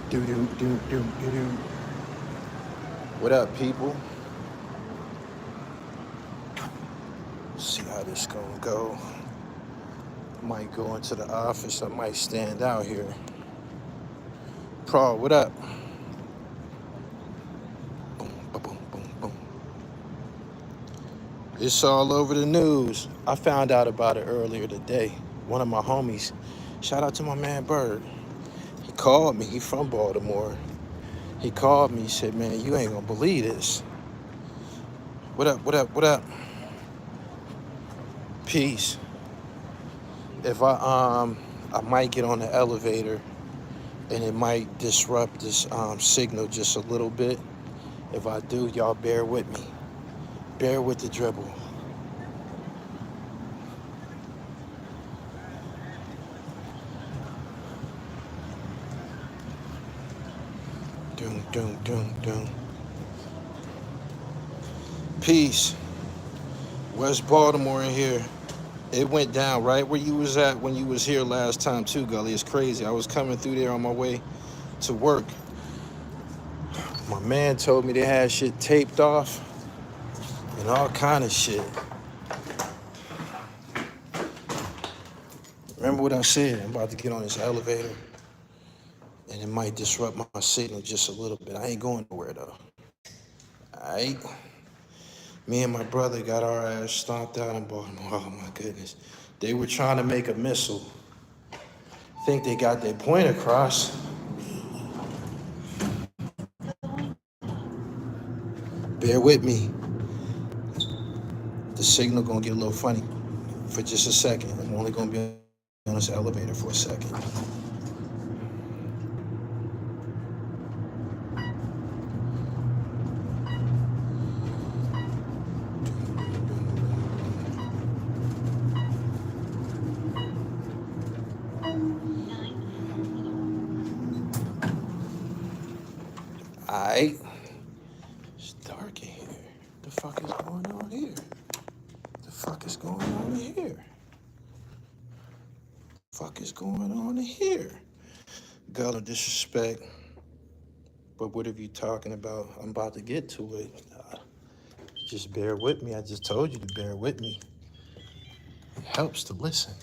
Do do do do do do. What up, people? See how this gonna go. Might go into the office. I might stand out here. Pro, what up? Boom, boom, boom, boom, boom. It's all over the news. I found out about it earlier today. One of my homies, shout out to my man Bird. He called me. He from Baltimore. He called me. He said, "Man, you ain't gonna believe this." What up? What up? What up? Peace. If I might get on the elevator and it might disrupt this signal just a little bit. If I do, y'all bear with me. Bear with the dribble. Doom, doom, doom, doom. Peace. West Baltimore in here. It went down right where you was at when you was here last time too, Gully. It's crazy. I was coming through there on my way to work. My man told me they had shit taped off and all kind of shit. Remember what I said? I'm about to get on this elevator and it might disrupt my signal just a little bit. I ain't going nowhere though. All right? Me and my brother got our ass stomped out in Baltimore. Oh my goodness. They were trying to make a missile. Think they got their point across. Bear with me. The signal gonna get a little funny for just a second. I'm only gonna be on this elevator for a second. Alright. It's dark in here. The fuck is going on here? The fuck is going on in here? The fuck is going on in here? Got no disrespect. But what are you talking about? I'm about to get to it. Just bear with me. I just told you to bear with me. It helps to listen.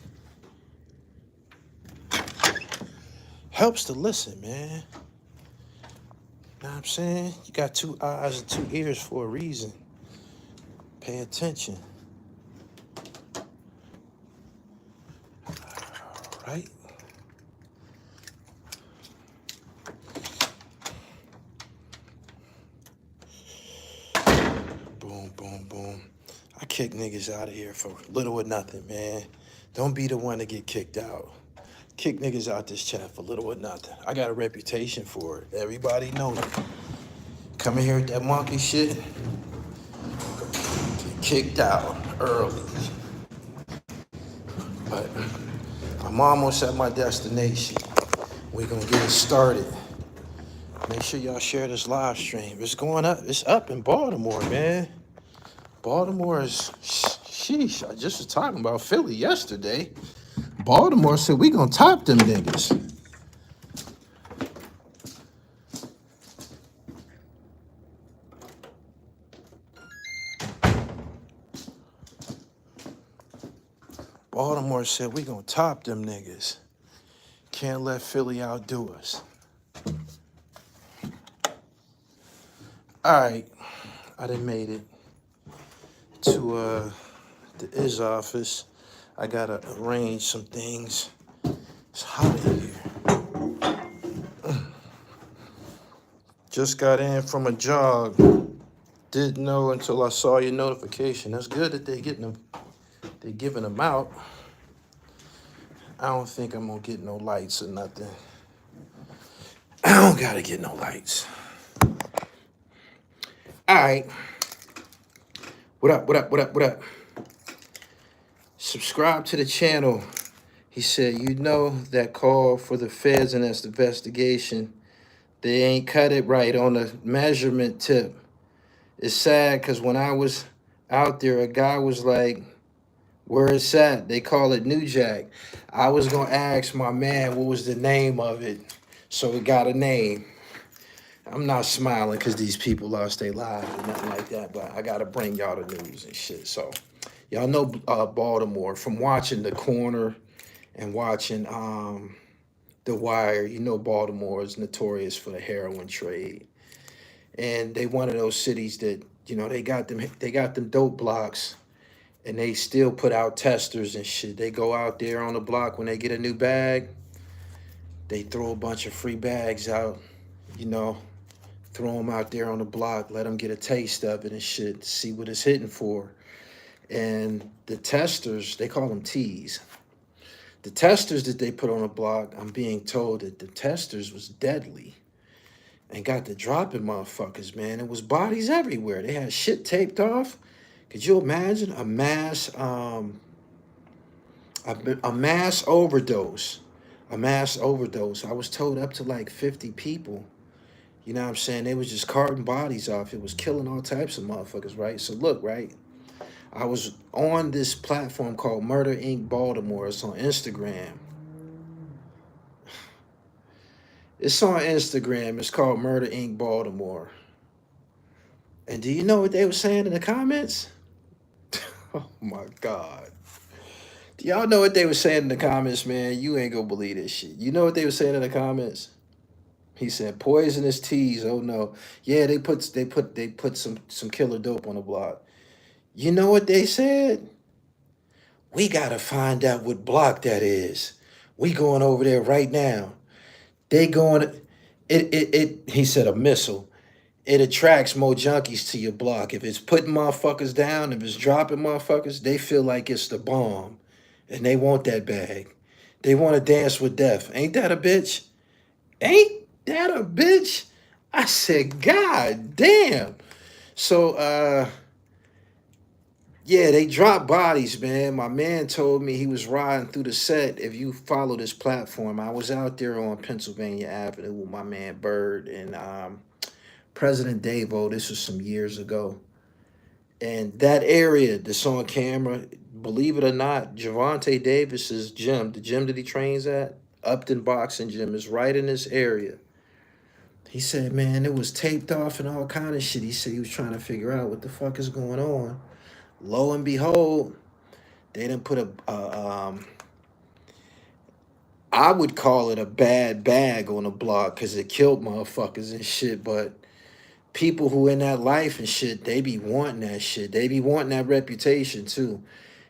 Helps to listen, man. Know what I'm saying? You got 2 eyes and 2 ears for a reason. Pay attention. All right. Boom, boom, boom. I kick niggas out of here for little or nothing, man. Don't be the one to get kicked out. Kick niggas out this chat for little or nothing. I got a reputation for it. Everybody knows it. Coming here with that monkey shit, get kicked out early. But I'm almost at my destination. We're gonna get it started. Make sure y'all share this live stream. It's going up. It's up in Baltimore, man. Baltimore is, sheesh. I just was talking about Philly yesterday. Baltimore said we gonna top them niggas. Baltimore said we gonna top them niggas. Can't let Philly outdo us. All right, I done made it to the Iz office. I gotta arrange some things. It's hot in here. Just got in from a jog. Didn't know until I saw your notification. That's good that they're giving them out. I don't think I'm gonna get no lights or nothing. I don't gotta get no lights. All right. What up, what up, what up, what up? Subscribe to the channel. He said, you know that call for the feds and that's investigation. They ain't cut it right on the measurement tip. It's sad because when I was out there, a guy was like, where it's at, they call it New Jack. I was gonna ask my man what was the name of it So it got a name. I'm not smiling because these people lost their lives or nothing like that, but I gotta bring y'all the news and shit. So y'all know Baltimore from watching The Corner and watching The Wire. You know Baltimore is notorious for the heroin trade, and they one of those cities that they got them dope blocks, and they still put out testers and shit. They go out there on the block when they get a new bag, they throw a bunch of free bags out, you know, throw them out there on the block, let them get a taste of it and shit, see what it's hitting for. And the testers, they call them T's. The testers that they put on the block, I'm being told that the testers was deadly and got to dropping motherfuckers, man. It was bodies everywhere. They had shit taped off. Could you imagine a mass overdose? A mass overdose. I was told up to like 50 people. You know what I'm saying? They was just carting bodies off. It was killing all types of motherfuckers, right? So look, right? I was on this platform called Murder Inc. Baltimore. It's on Instagram. It's on Instagram. It's called Murder Inc. Baltimore. And do you know what they were saying in the comments? Oh my God. Do y'all know what they were saying in the comments, man? You ain't gonna believe this shit. You know what they were saying in the comments? He said poisonous teas. Oh no. Yeah, they put some killer dope on the block. You know what they said? We gotta find out what block that is. We going over there right now. They going it he said a missile. It attracts more junkies to your block. If it's putting motherfuckers down, if it's dropping motherfuckers, they feel like it's the bomb. And they want that bag. They want to dance with death. Ain't that a bitch? Ain't that a bitch? I said, God damn. So yeah, they dropped bodies, man. My man told me he was riding through the set. If you follow this platform, I was out there on Pennsylvania Avenue with my man Bird and President Davo. This was some years ago. And that area that's on camera, believe it or not, Javante Davis's gym, the gym that he trains at, Upton Boxing Gym, is right in this area. He said, man, it was taped off and all kind of shit. He said he was trying to figure out what the fuck is going on. Lo and behold, they didn't put I would call it a bad bag on the block because it killed motherfuckers and shit. But people who in that life and shit, they be wanting that shit. They be wanting that reputation too.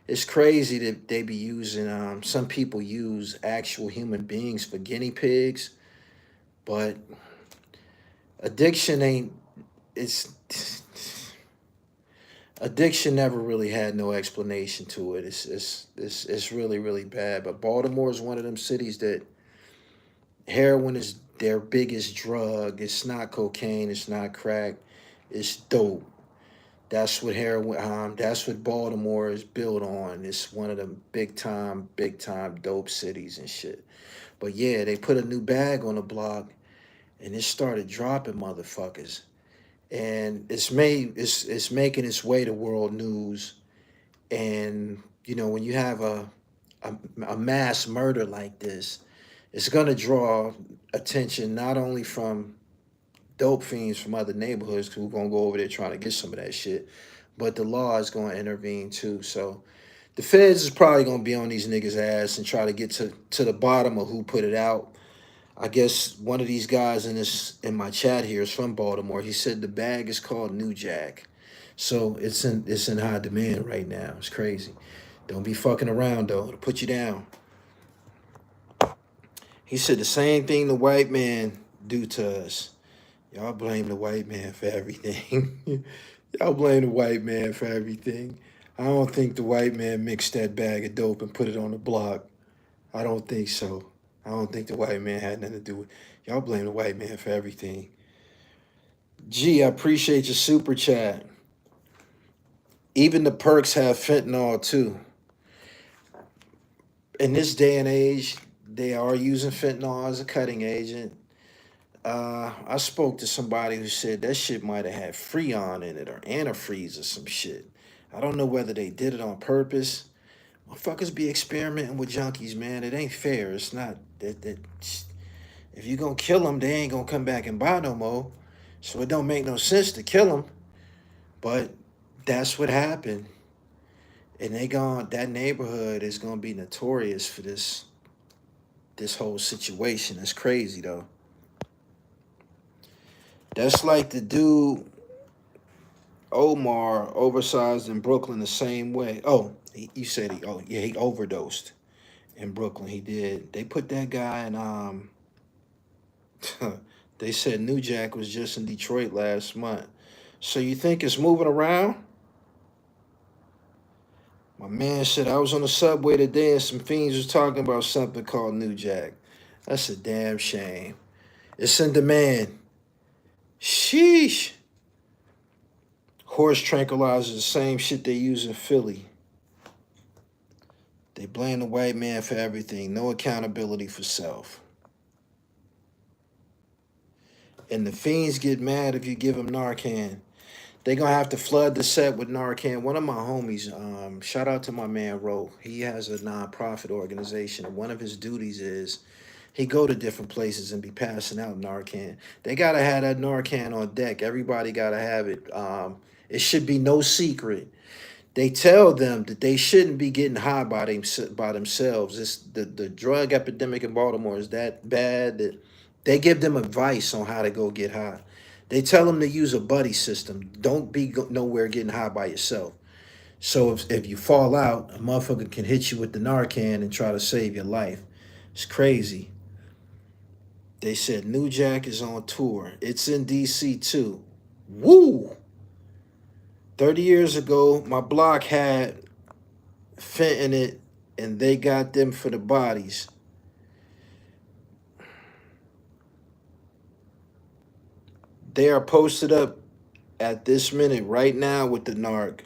It's crazy that they be using, some people use actual human beings for guinea pigs, but addiction ain't, it's, addiction never really had no explanation to it. It's really, really bad. But Baltimore is one of them cities that heroin is their biggest drug. It's not cocaine, it's not crack, it's dope. That's what heroin. That's what Baltimore is built on. It's one of them big time dope cities and shit. But yeah, they put a new bag on the block, and it started dropping motherfuckers. And it's making its way to world news. And you know, when you have a mass murder like this, it's gonna draw attention not only from dope fiends from other neighborhoods who gonna go over there trying to get some of that shit, but the law is gonna intervene too. So the feds is probably gonna be on these niggas' ass and try to get to the bottom of who put it out. I guess one of these guys in my chat here is from Baltimore. He said the bag is called New Jack, so it's in high demand right now. It's crazy. Don't be fucking around though. It'll put you down. He said the same thing the white man do to us. Y'all blame the white man for everything. Y'all blame the white man for everything. I don't think the white man mixed that bag of dope and put it on the block. I don't think so. I don't think the white man had nothing to do with it. Y'all blame the white man for everything. Gee, I appreciate your super chat. Even the perks have fentanyl too. In this day and age, they are using fentanyl as a cutting agent. I spoke to somebody who said that shit might have had Freon in it or antifreeze or some shit. I don't know whether they did it on purpose. Motherfuckers be experimenting with junkies, man. It ain't fair. It's not that If you're going to kill them, they ain't going to come back and buy no more. So it don't make no sense to kill them. But that's what happened. And that neighborhood is going to be notorious for this whole situation. It's crazy, though. That's like the dude Omar oversized in Brooklyn the same way. Oh, you said he overdosed in Brooklyn. He did. They put that guy in they said New Jack was just in Detroit last month. So you think it's moving around? My man said I was on the subway today and some fiends was talking about something called New Jack. That's a damn shame. It's in demand. Sheesh. Horse tranquilizers, the same shit they use in Philly. They blame the white man for everything. No accountability for self. And the fiends get mad if you give them Narcan. They're going to have to flood the set with Narcan. One of my homies, shout out to my man, Ro. He has a nonprofit organization. And one of his duties is he go to different places and be passing out Narcan. They got to have that Narcan on deck. Everybody got to have it. It should be no secret. They tell them that they shouldn't be getting high by themselves. The drug epidemic in Baltimore is that bad that they give them advice on how to go get high. They tell them to use a buddy system. Don't be nowhere getting high by yourself. So if you fall out, a motherfucker can hit you with the Narcan and try to save your life. It's crazy. They said New Jack is on tour. It's in D.C. too. Woo! 30 years ago, my block had fent in it, and they got them for the bodies. They are posted up at this minute right now with the narc.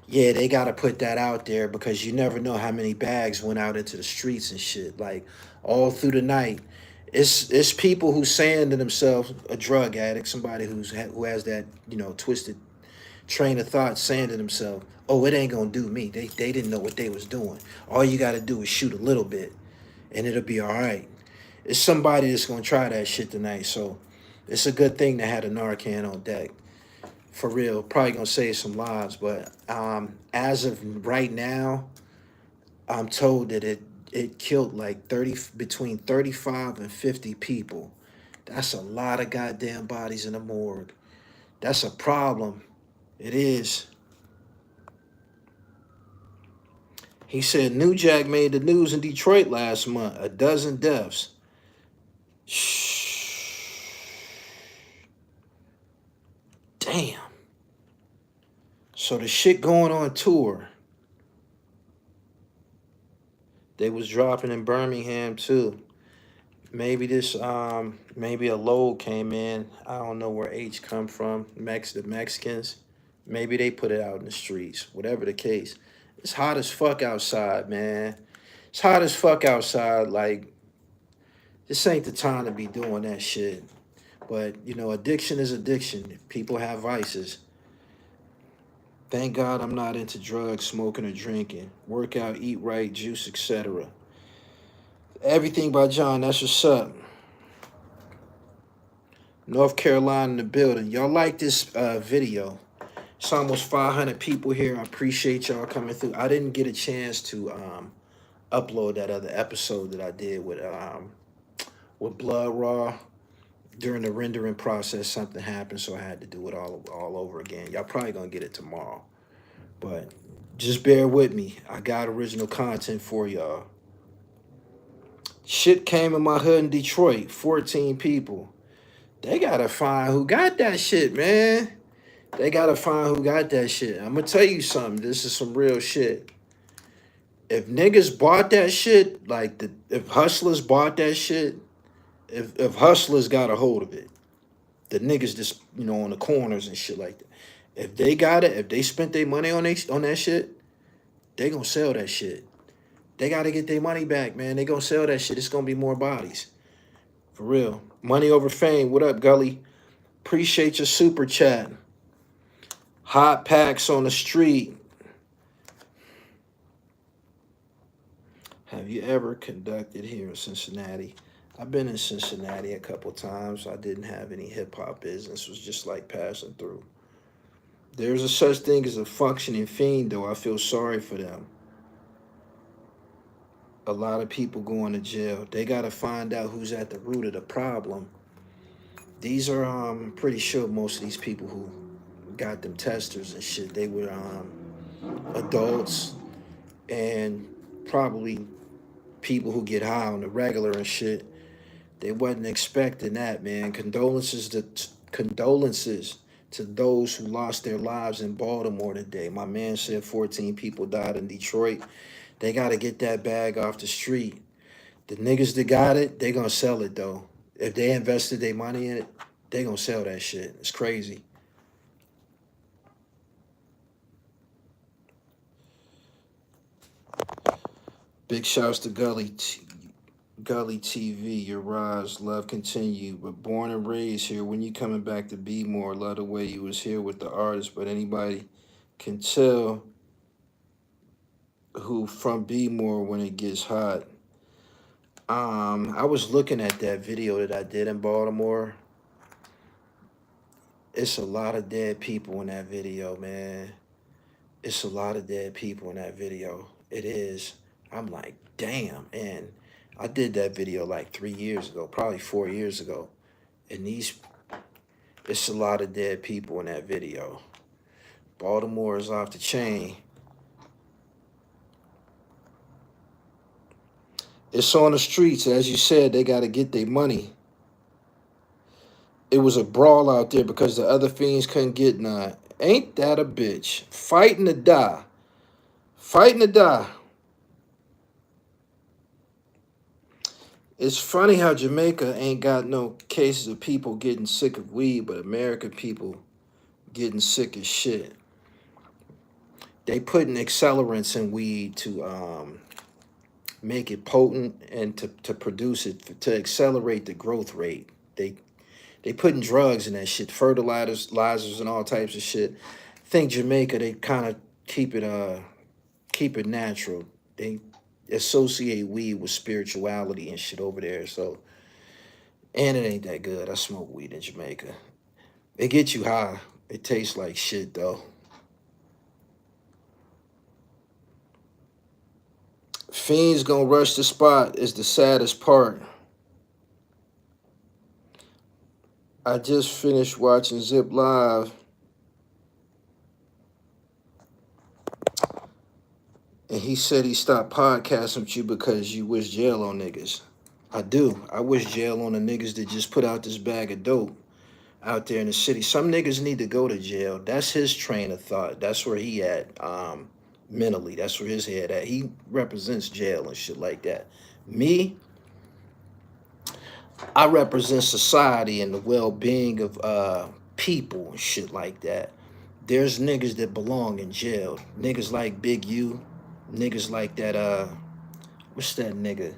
Yeah, they got to put that out there because you never know how many bags went out into the streets and shit. Like, all through the night. It's people who saying to themselves, a drug addict, somebody who has that, twisted train of thought, saying to themselves, oh, it ain't gonna do me. They didn't know what they was doing. All you gotta do is shoot a little bit and it'll be all right. It's somebody that's gonna try that shit tonight. So it's a good thing to have a Narcan on deck. For real. Probably gonna save some lives. But as of right now, I'm told that it killed like between 35 and 50 people. That's a lot of goddamn bodies in the morgue. That's a problem. It is. He said New Jack made the news in Detroit last month. 12 deaths. Shh. Damn. So the shit going on tour. They was dropping in Birmingham too. Maybe maybe a load came in. I don't know where H come from. The Mexicans. Maybe they put it out in the streets. Whatever the case. It's hot as fuck outside, man. It's hot as fuck outside. Like, this ain't the time to be doing that shit. But, addiction is addiction. People have vices. Thank God I'm not into drugs, smoking, or drinking. Work out, eat right, juice, etc. Everything by John. That's what's up. North Carolina in the building. Y'all like this video? It's almost 500 people here. I appreciate y'all coming through. I didn't get a chance to upload that other episode that I did with Blood Raw. During the rendering process, something happened, so I had to do it all over again. Y'all probably gonna get it tomorrow, but just bear with me. I got original content for y'all. Shit came in my hood in Detroit. 14 people. They gotta find who got that shit, man. They gotta find who got that shit. I'm gonna tell you something. This is some real shit. If niggas bought that shit, like if hustlers bought that shit, if hustlers got a hold of it, the niggas just, on the corners and shit like that. If they got it, if they spent their money on that shit, they gonna sell that shit. They gotta get their money back, man. They gonna sell that shit. It's gonna be more bodies. For real. Money over fame. What up, Gully? Appreciate your super chat. Hot packs on the street. Have you ever conducted here in Cincinnati? I've been in Cincinnati a couple times. I didn't have any hip hop business. It was just like passing through. There's a such thing as a functioning fiend, though. I feel sorry for them. A lot of people going to jail. They got to find out who's at the root of the problem. These are, pretty sure most of these people who got them testers and shit, they were adults and probably people who get high on the regular and shit. They wasn't expecting that, man. Condolences to those who lost their lives in Baltimore today. My man said 14 people died in Detroit. They got to get that bag off the street. The niggas that got it, they gonna sell it though. If they invested their money in it, they gonna sell that shit. It's crazy. Big shouts to Gully TV. Your rise, love continue. But born and raised here. When you coming back to be more, love the way you was here with the artist. But anybody can tell who from Be More when it gets hot. I was looking at that video that I did in Baltimore. It's a lot of dead people in that video, man. It's a lot of dead people in that video. It is. I'm like, damn. And I did that video like 3 years ago, probably 4 years ago. And it's a lot of dead people in that video. Baltimore is off the chain. It's on the streets. As you said, they got to get their money. It was a brawl out there because the other fiends couldn't get none. Ain't that a bitch? Fighting to die. Fighting to die. It's funny how Jamaica ain't got no cases of people getting sick of weed, but American people getting sick as shit. They putting accelerants in weed to make it potent and to produce it, to accelerate the growth rate. They putting drugs in that shit, fertilizers and all types of shit. I think Jamaica, they kind of keep it natural. They associate weed with spirituality and shit over there. So, and it ain't that good. I smoke weed in Jamaica. It gets you high. It tastes like shit though. Fiends gonna rush the spot is the saddest part. I just finished watching Zip Live, and he said he stopped podcasting with you because you wish jail on niggas. I do. I wish jail on the niggas that just put out this bag of dope out there in the city. Some niggas need to go to jail. That's his train of thought. That's where he at mentally. That's where his head at. He represents jail and shit like that. Me, I represent society and the well-being of people and shit like that. There's niggas that belong in jail. Niggas like Big U. Niggas like that, what's that nigga?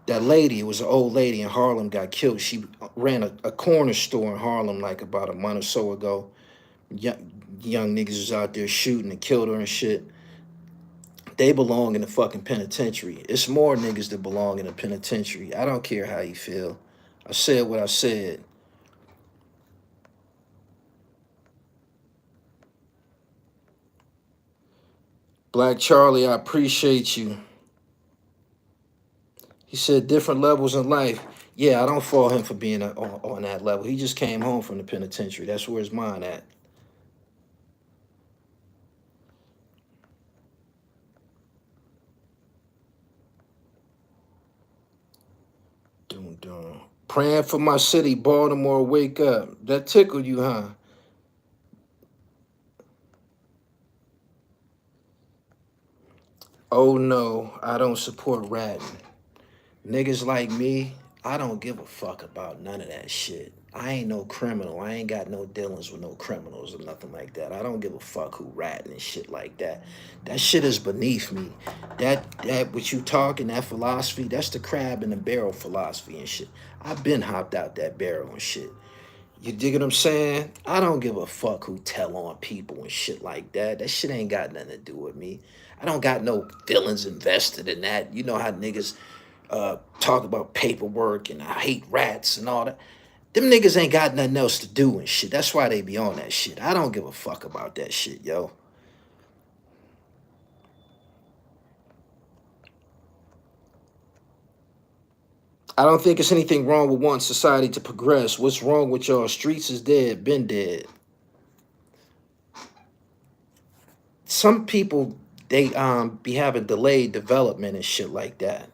That lady, it was an old lady in Harlem, got killed. She ran a corner store in Harlem like about a month or so ago. Young niggas was out there shooting and killed her and shit. They belong in the fucking penitentiary. It's more niggas that belong in the penitentiary. I don't care how you feel. I said what I said. Black Charlie, I appreciate you. He said different levels in life. Yeah, I don't fault him for being on that level. He just came home from the penitentiary. That's where his mind at. Doom. Praying for my city, Baltimore, wake up. That tickled you, huh? Oh no, I don't support ratting. Niggas like me, I don't give a fuck about none of that shit. I ain't no criminal. I ain't got no dealings with no criminals or nothing like that. I don't give a fuck who ratting and shit like that. That shit is beneath me. That what you talking, that philosophy, that's the crab in the barrel philosophy and shit. I've been hopped out that barrel and shit. You dig what I'm saying? I don't give a fuck who tell on people and shit like that. That shit ain't got nothing to do with me. I don't got no feelings invested in that. You know how niggas talk about paperwork and I hate rats and all that. Them niggas ain't got nothing else to do and shit. That's why they be on that shit. I don't give a fuck about that shit, yo. I don't think it's anything wrong with wanting society to progress. What's wrong with y'all? Streets is dead, been dead. Some people, they be having delayed development and shit like that.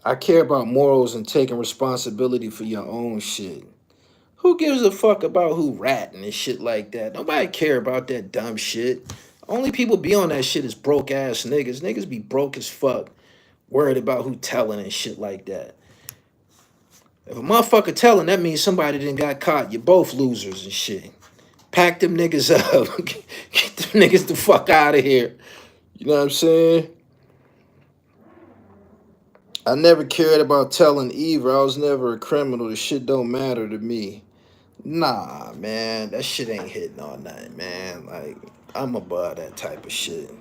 I care about morals and taking responsibility for your own shit. Who gives a fuck about who ratting and shit like that? Nobody care about that dumb shit. Only people be on that shit is broke ass niggas. Niggas be broke as fuck, worried about who telling and shit like that. If a motherfucker telling, that means somebody didn't got caught. You're both losers and shit. Pack them niggas up. Get them niggas the fuck out of here. You know what I'm saying? I never cared about telling either. I was never a criminal. The shit don't matter to me. Nah, man. That shit ain't hitting on nothing, man. Like, I'm above that type of shit.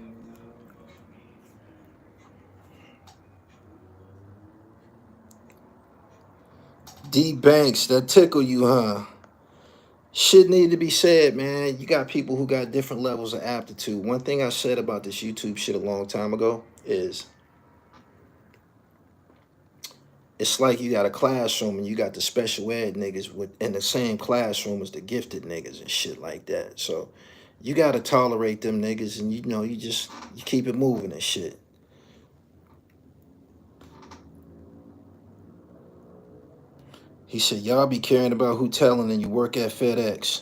D Banks, that tickle you, huh? Shit need to be said, man. You got people who got different levels of aptitude. One thing I said about this YouTube shit a long time ago is it's like you got a classroom and you got the special ed niggas in the same classroom as the gifted niggas and shit like that. So you gotta tolerate them niggas and you know you keep it moving and shit. He said, y'all be caring about who telling and you work at FedEx.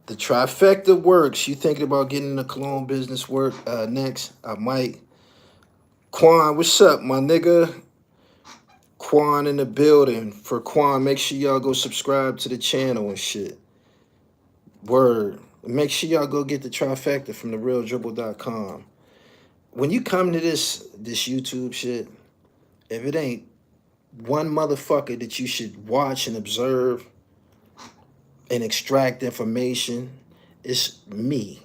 The trifecta works. You thinking about getting in the cologne business work next? I might. Quan, what's up, my nigga? Quan in the building. For Quan, make sure y'all go subscribe to the channel and shit. Word. Make sure y'all go get the trifecta from therealdribble.com. When you come to this YouTube shit, if it ain't one motherfucker that you should watch and observe and extract information, it's me.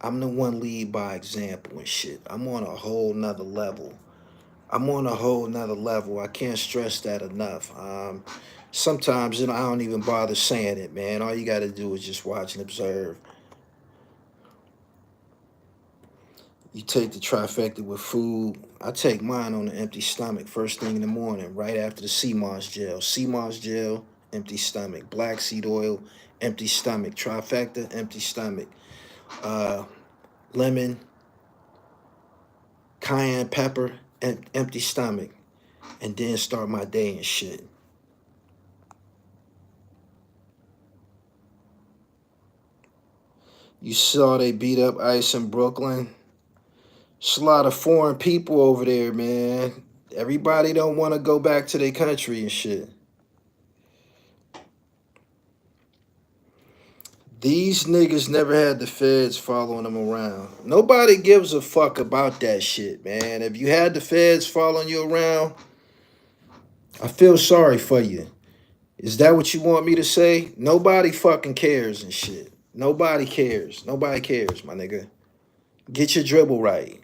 I'm the one lead by example and shit. I'm on a whole nother level. I can't stress that enough. Sometimes, you know, I don't even bother saying it, man. All you got to do is just watch and observe. You take the trifecta with food. I take mine on an empty stomach first thing in the morning, right after the sea moss gel. Sea moss gel, empty stomach. Black seed oil, empty stomach. Trifecta, empty stomach. Lemon, cayenne pepper, empty stomach. And then start my day and shit. You saw they beat up ICE in Brooklyn. There's a lot of foreign people over there, man. Everybody don't want to go back to their country and shit. These niggas never had the feds following them around. Nobody gives a fuck about that shit, man. If you had the feds following you around, I feel sorry for you. Is that what you want me to say? Nobody fucking cares and shit. Nobody cares. Nobody cares, my nigga. Get your dribble right.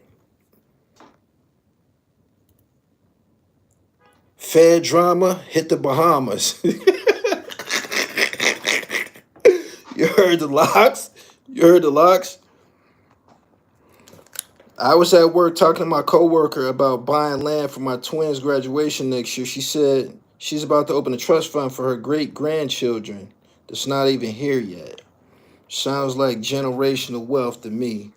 Fed drama, hit the Bahamas. You heard the locks? You heard the locks? I was at work talking to my coworker about buying land for my twins' graduation next year. She said she's about to open a trust fund for her great-grandchildren that's not even here yet. Sounds like generational wealth to me.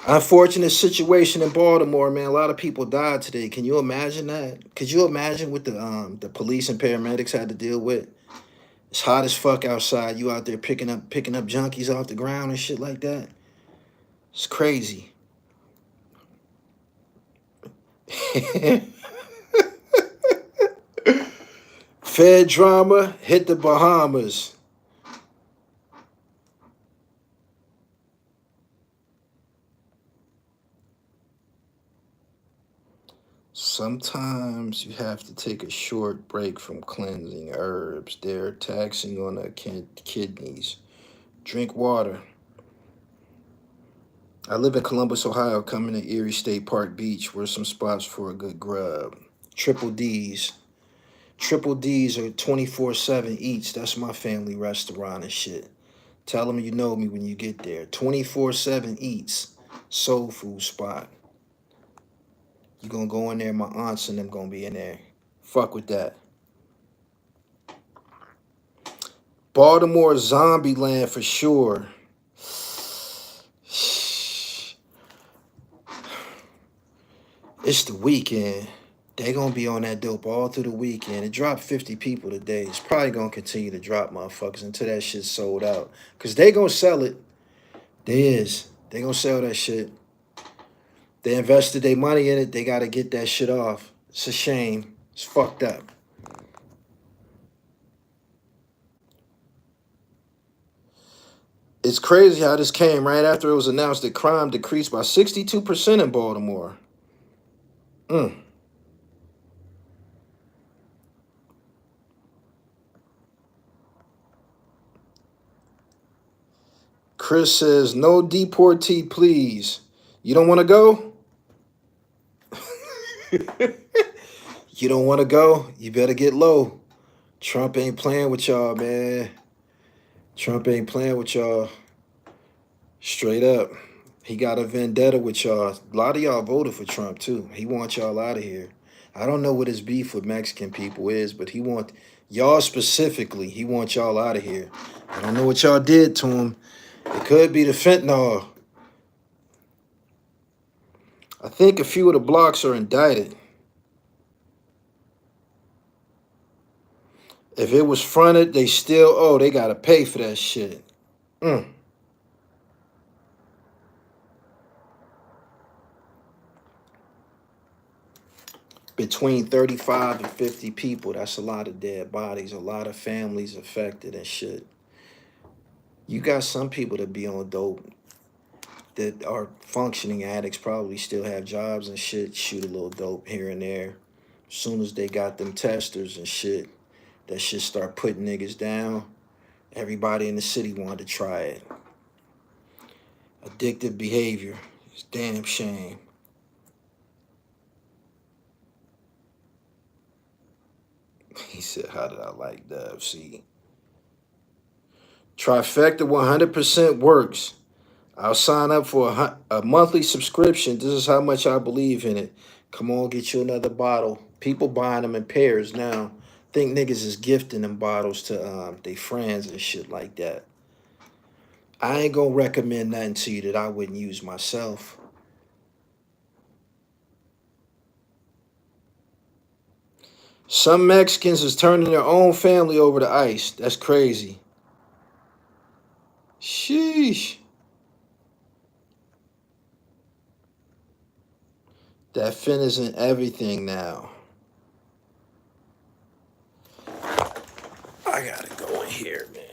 Unfortunate situation in Baltimore, man. A lot of people died today. Can you imagine that? Could you imagine what the police and paramedics had to deal with? It's hot as fuck outside. You out there picking up junkies off the ground and shit like that. It's crazy. Fed drama, hit the Bahamas. Sometimes you have to take a short break from cleansing herbs. They're taxing on the kidneys. Drink water. I live in Columbus, Ohio, coming to Erie State Park Beach. Where's some spots for a good grub? Triple D's. Triple D's are 24/7 eats. That's my family restaurant and shit. Tell them you know me when you get there. 24/7 eats. Soul food spot. You gonna go in there, my aunts and them gonna be in there. Fuck with that. Baltimore zombie land for sure. It's the weekend. They gonna be on that dope all through the weekend. It dropped 50 people today. It's probably gonna continue to drop, motherfuckers, until that shit's sold out. Cause they gonna sell it. They gonna sell that shit. They invested their money in it. They gotta get that shit off. It's a shame. It's fucked up. It's crazy how this came right after it was announced that crime decreased by 62% in Baltimore. Chris says, no deportee, please. You don't want to go? You don't want to go? You better get low. Trump ain't playing with y'all, man. Trump ain't playing with y'all. Straight up. He got a vendetta with y'all. A lot of y'all voted for Trump, too. He wants y'all out of here. I don't know what his beef with Mexican people is, but he wants y'all specifically. He wants y'all out of here. I don't know what y'all did to him. It could be the fentanyl. I think a few of the blocks are indicted. If it was fronted, they still, they got to pay for that shit. Between 35 and 50 people, that's a lot of dead bodies, a lot of families affected and shit. You got some people that be on dope that are functioning addicts, probably still have jobs and shit, shoot a little dope here and there. As soon as they got them testers and shit, that shit start putting niggas down. Everybody in the city wanted to try it. Addictive behavior. It's a damn shame. He said, how did I like Dove? See? Trifecta 100% works. I'll sign up for a monthly subscription. This is how much I believe in it. Come on, get you another bottle. People buying them in pairs now. Think niggas is gifting them bottles to their friends and shit like that. I ain't gonna recommend nothing to you that I wouldn't use myself. Some Mexicans is turning their own family over to ICE. That's crazy. Sheesh. That fin is in everything now. I gotta go in here, man.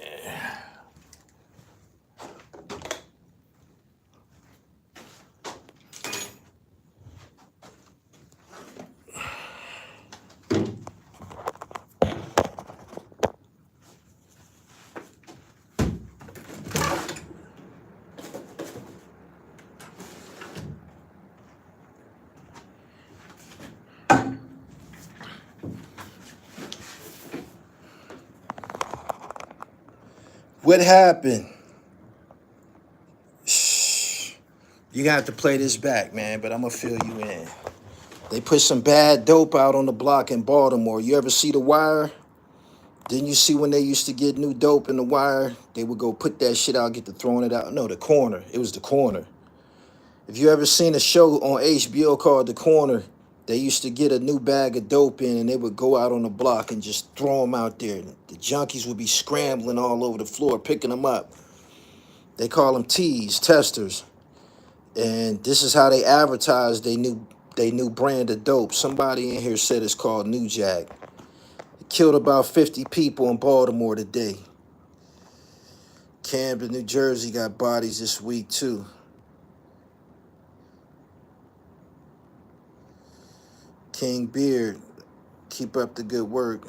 What happened? Shh. You got to play this back, man, but I'm going to fill you in. They put some bad dope out on the block in Baltimore. You ever see The Wire? Didn't you see when they used to get new dope in The Wire? They would go put that shit out, get to throwing it out. No, The Corner. It was The Corner. If you ever seen a show on HBO called The Corner, they used to get a new bag of dope in and they would go out on the block and just throw them out there. The junkies would be scrambling all over the floor, picking them up. They call them T's, testers. And this is how they advertise they new brand of dope. Somebody in here said it's called New Jack. It killed about 50 people in Baltimore today. Camden, New Jersey got bodies this week too. King Beard, keep up the good work.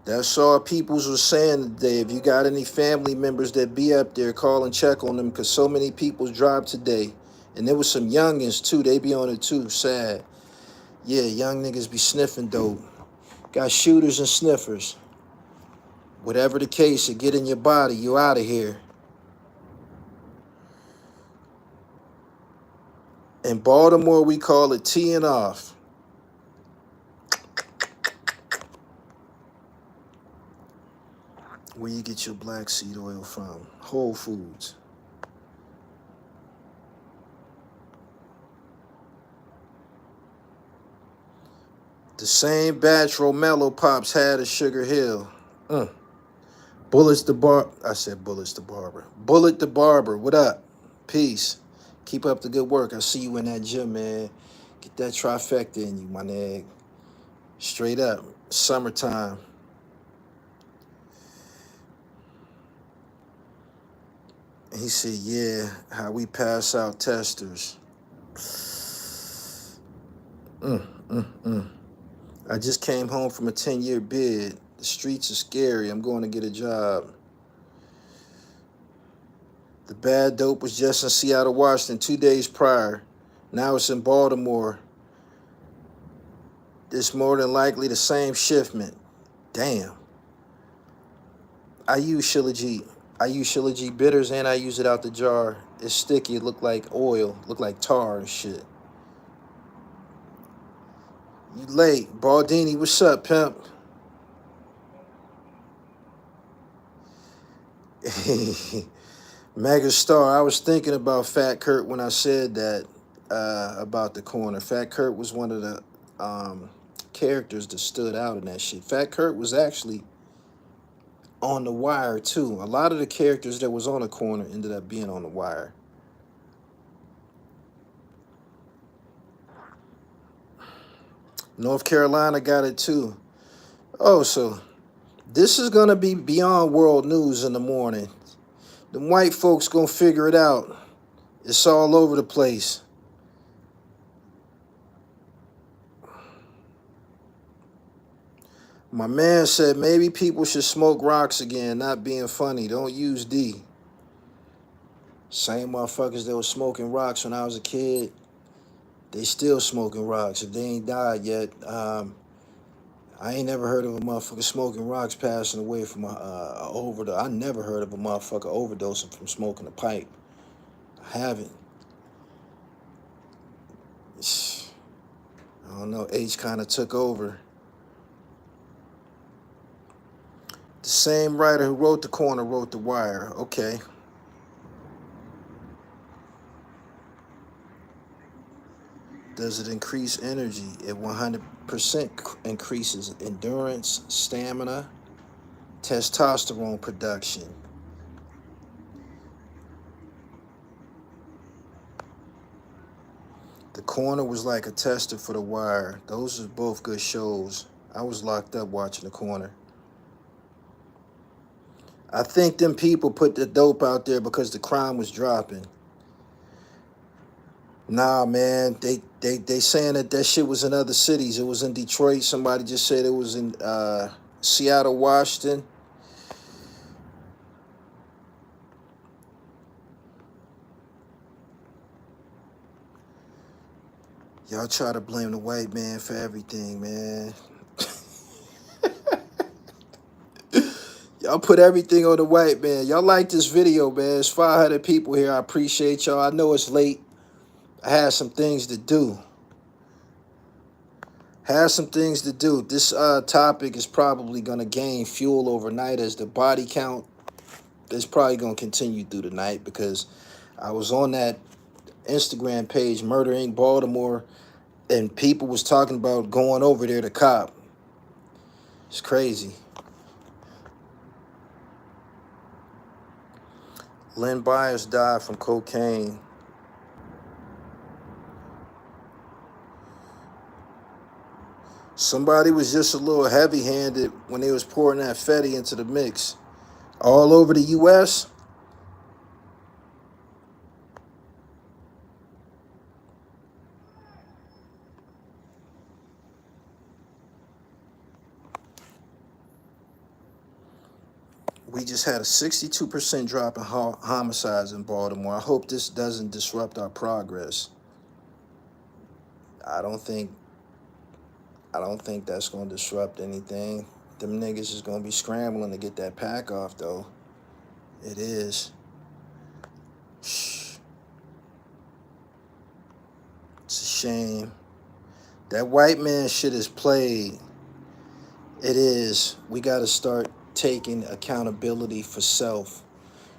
That's all Peoples was saying today. If you got any family members that be up there, call and check on them, because so many people's dropped today. And there was some youngins too. They be on it too. Sad. Yeah, young niggas be sniffing dope. Got shooters and sniffers. Whatever the case, it get in your body, you out of here. In Baltimore, we call it teeing off. Where you get your black seed oil from? Whole Foods. The same batch Romello Pops had at Sugar Hill. Bullets the bar. I said Bullets the Barber. Bullet the Barber. What up? Peace. Keep up the good work. I see you in that gym, man. Get that trifecta in you, my nigga. Straight up. Summertime. He said, yeah, how we pass out testers. I just came home from a 10-year bid. The streets are scary. I'm going to get a job. The bad dope was just in Seattle, Washington 2 days prior. Now it's in Baltimore. It's more than likely the same shipment. Damn. I use Shilajit. I use Shilajit bitters and I use it out the jar. It's sticky. It look like oil. Look like tar and shit. You late. Baldini, what's up, pimp? Mega Star, I was thinking about Fat Kurt when I said that about the corner. Fat Kurt was one of the characters that stood out in that shit. Fat Kurt was actually on The Wire too. A lot of the characters that was on the corner ended up being on The Wire. North Carolina got it too. Oh, so this is gonna be beyond world news in the morning. The white folks gonna figure it out. It's all over the place. My man said maybe people should smoke rocks again, not being funny. Don't use D. Same motherfuckers that was smoking rocks when I was a kid, they still smoking rocks. If they ain't died yet, I ain't never heard of a motherfucker smoking rocks passing away from a overdose. I never heard of a motherfucker overdosing from smoking a pipe. I haven't. I don't know. H kind of took over. The same writer who wrote The Corner wrote The Wire. Okay. Does it increase energy? It 100% increases endurance, stamina, testosterone production. The Corner was like a tester for The Wire. Those are both good shows. I was locked up watching The Corner. I think them people put the dope out there because the crime was dropping. Nah, man, they saying that shit was in other cities. It was in Detroit. Somebody just said it was in Seattle, Washington. Y'all try to blame the white man for everything, man. Y'all put everything on the white man. Y'all like this video, man. It's 500 people here. I appreciate y'all. I know it's late. I had some things to do. This topic is probably going to gain fuel overnight as the body count is probably going to continue through the night, because I was on that Instagram page, Murder Inc. Baltimore, and people was talking about going over there to cop. It's crazy. Lynn Byers died from cocaine. Somebody was just a little heavy-handed when they was pouring that Fetty into the mix. All over the U.S., We just had a 62% drop in homicides in Baltimore. I hope this doesn't disrupt our progress. I don't think that's gonna disrupt anything. Them niggas is gonna be scrambling to get that pack off though. It is. It's a shame. That white man shit is played. It is. We gotta start taking accountability for self.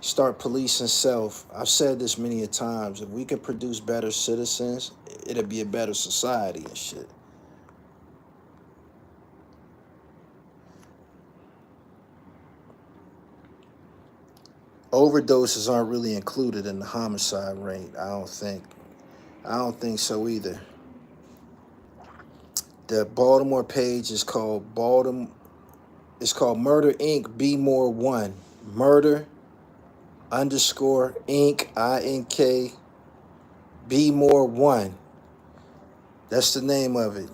Start policing self. I've said this many a times. If we could produce better citizens, it'll be a better society and shit. Overdoses aren't really included in the homicide rate, I don't think. I don't think so either. The Baltimore page is called It's called Murder Inc. Be More 1. Murder _ Inc. INK Be More 1. That's the name of it.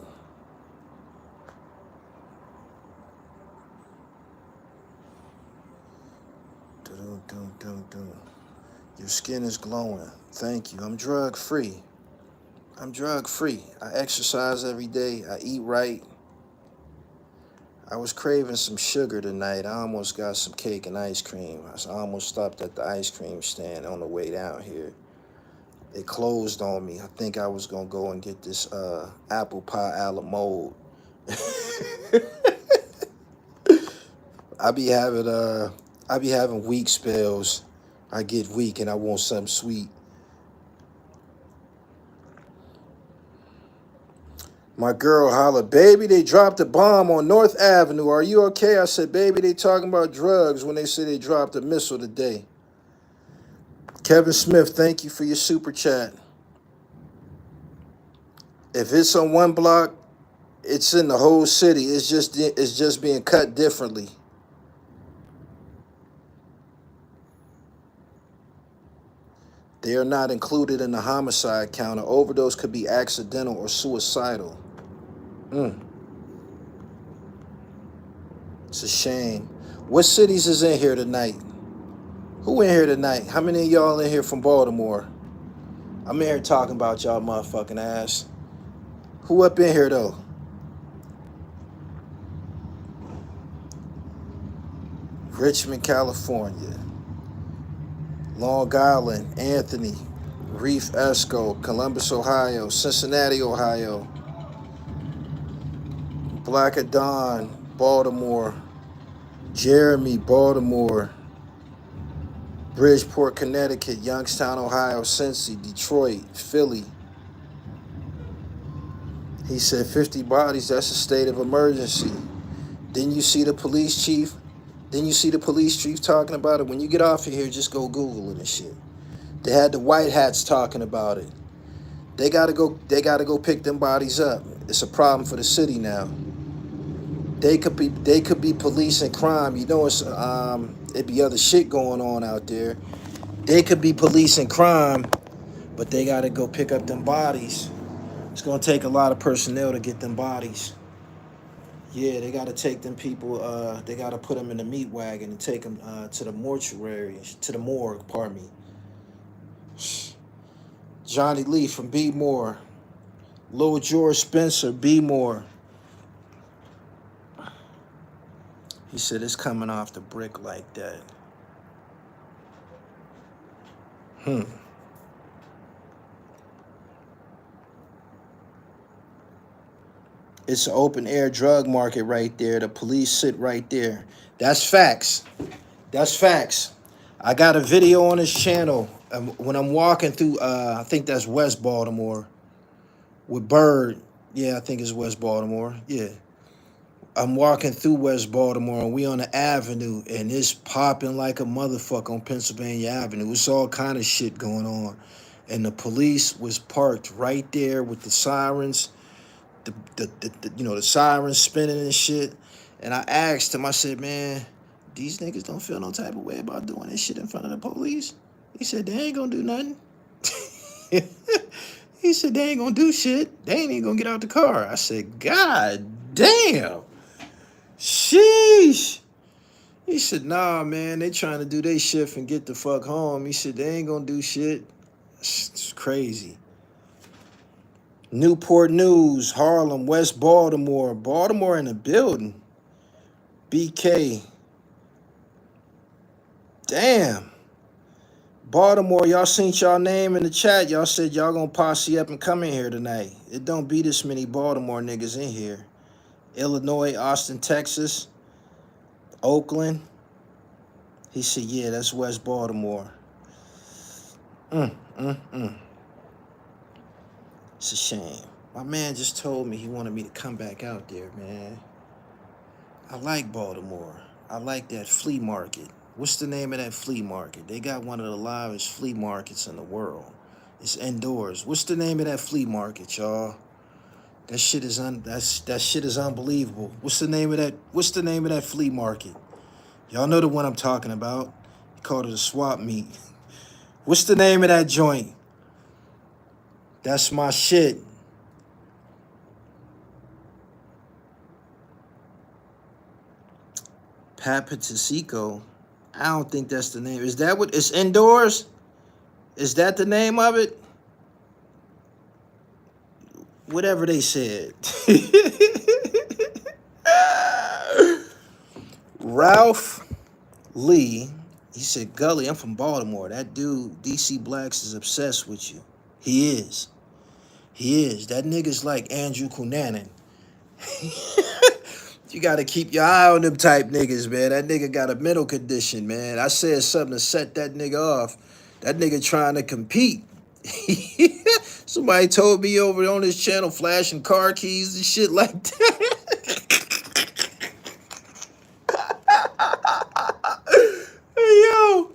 Your skin is glowing. Thank you. I'm drug free. I exercise every day. I eat right. I was craving some sugar tonight. I almost got some cake and ice cream. I almost stopped at the ice cream stand on the way down here. It closed on me. I think I was gonna go and get this apple pie a la mode. I be having weak spells. I get weak and I want something sweet. My girl hollered, baby, they dropped a bomb on North Avenue. Are you okay? I said, baby, they talking about drugs when they say they dropped a missile today. Kevin Smith, thank you for your super chat. If it's on one block, it's in the whole city. It's just being cut differently. They are not included in the homicide count. An overdose could be accidental or suicidal. It's a shame. What cities is in here tonight? Who in here tonight? How many of y'all in here from Baltimore? I'm in here talking about y'all motherfucking ass. Who up in here though? Richmond, California. Long Island, Anthony, Reef Esco, Columbus, Ohio, Cincinnati, Ohio, Black at Dawn, Baltimore, Jeremy, Baltimore, Bridgeport, Connecticut, Youngstown, Ohio, Cincy, Detroit, Philly. He said 50 bodies, that's a state of emergency. Didn't you see the police chief? Didn't you see the police chief talking about it? When you get off of here, just go Google it and shit. They had the white hats talking about it. They gotta go pick them bodies up. It's a problem for the city now. They could be policing crime. You know, it'd be other shit going on out there. They could be policing crime, but they gotta go pick up them bodies. It's gonna take a lot of personnel to get them bodies. Yeah, they gotta take them people. They gotta put them in the meat wagon and take them to the mortuary, to the morgue. Pardon me. Johnny Lee from B More. Lil George Spencer, B More. He said it's coming off the brick like that. It's an open air drug market right there. The police sit right there. That's facts. That's facts. I got a video on this channel when I'm walking through, I think that's West Baltimore with Bird. Yeah, I think it's West Baltimore. Yeah. I'm walking through West Baltimore and we on the avenue and it's popping like a motherfucker on Pennsylvania Avenue. It's all kind of shit going on. And the police was parked right there with the sirens. The sirens spinning and shit. And I asked him, I said, man, these niggas don't feel no type of way about doing this shit in front of the police? He said, they ain't gonna do nothing. He said, they ain't gonna do shit. They ain't even gonna get out the car. I said, God damn. Sheesh. He said, nah, man, they trying to do their shift and get the fuck home. He said, they ain't gonna do shit. It's crazy. Newport News, Harlem, West Baltimore. Baltimore in the building. BK. Damn. Baltimore, y'all seen y'all name in the chat. Y'all said y'all gonna posse up and come in here tonight. It don't be this many Baltimore niggas in here. Illinois, Austin, Texas, Oakland. He said, yeah, that's West Baltimore. It's a shame. My man just told me he wanted me to come back out there, man. I like Baltimore. I like that flea market. What's the name of that flea market? They got one of the livest flea markets in the world. It's indoors. What's the name of that flea market, y'all? That shit is that shit is unbelievable. What's the name of that flea market? Y'all know the one I'm talking about. He called it a swap meet. What's the name of that joint? That's my shit. Papatisico. I don't think that's the name. Is that what it's indoors? Is that the name of it? Whatever they said. Ralph Lee, he said, Gully, I'm from Baltimore. That dude, DC Blacks, is obsessed with you. He is. He is. That nigga's like Andrew Cunanan. You got to keep your eye on them type niggas, man. That nigga got a mental condition, man. I said something to set that nigga off. That nigga trying to compete. Somebody told me over on his channel flashing car keys and shit like that. Hey, yo.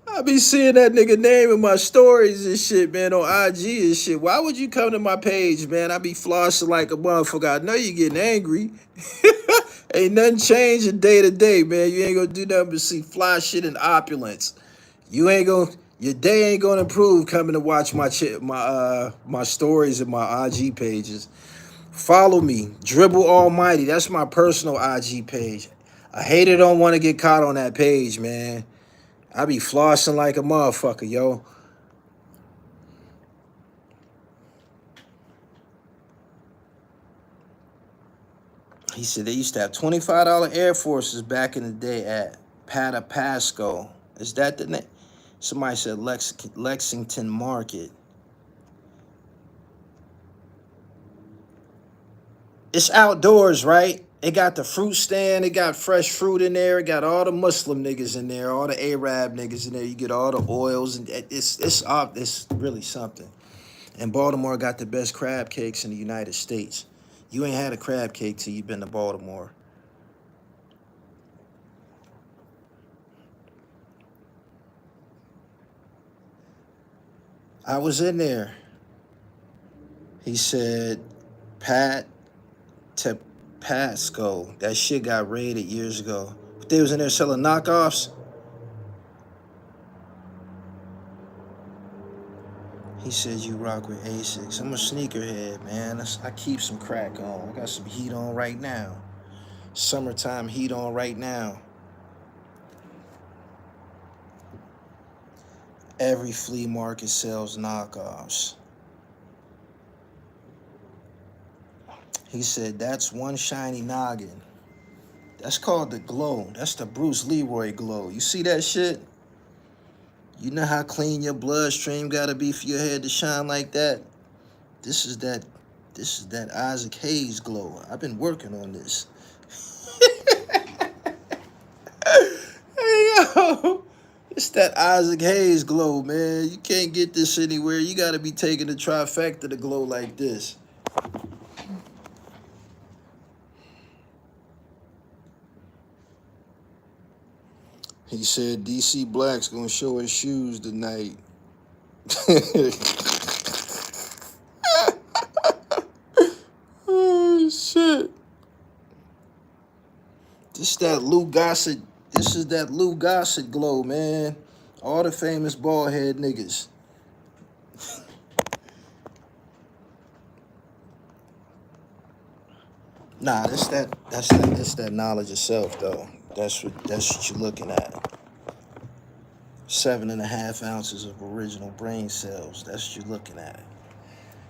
I be seeing that nigga name in my stories and shit, man, on IG and shit. Why would you come to my page, man? I be flossing like a motherfucker. I know you getting angry. Ain't nothing changing day to day, man. You ain't gonna do nothing but see fly shit and opulence. Your day ain't gonna improve coming to watch my stories and my IG pages. Follow me, Dribble Almighty. That's my personal IG page. A hater don't want to get caught on that page, man. I be flossing like a motherfucker, yo. He said they used to have $25 Air Forces back in the day at Patapasco. Is that the name? Somebody said Lexington Market. It's outdoors, right? It got the fruit stand. It got fresh fruit in there. It got all the Muslim niggas in there, all the Arab niggas in there. You get all the oils, and it's really something. And Baltimore got the best crab cakes in the United States. You ain't had a crab cake till you been to Baltimore. I was in there. He said, Pat Pasco. That shit got raided years ago. But they was in there selling knockoffs. He said you rock with Asics. I'm a sneakerhead, man. I keep some crack on. I got some heat on right now. Summertime heat on right now. Every flea market sells knockoffs. He said that's one shiny noggin. That's called the glow. That's the Bruce Leroy glow. You see that shit? You know how clean your bloodstream gotta be for your head to shine like that? This is that Isaac Hayes glow. I've been working on this. Hey, yo. It's that Isaac Hayes glow, man. You can't get this anywhere. You gotta be taking the trifecta to glow like this. He said DC Black's gonna show his shoes tonight. Oh shit. This is that Lou Gossett glow, man. All the famous bald head niggas. Nah, that's that knowledge of self though. That's what you're looking at. 7.5 ounces of original brain cells. That's what you're looking at.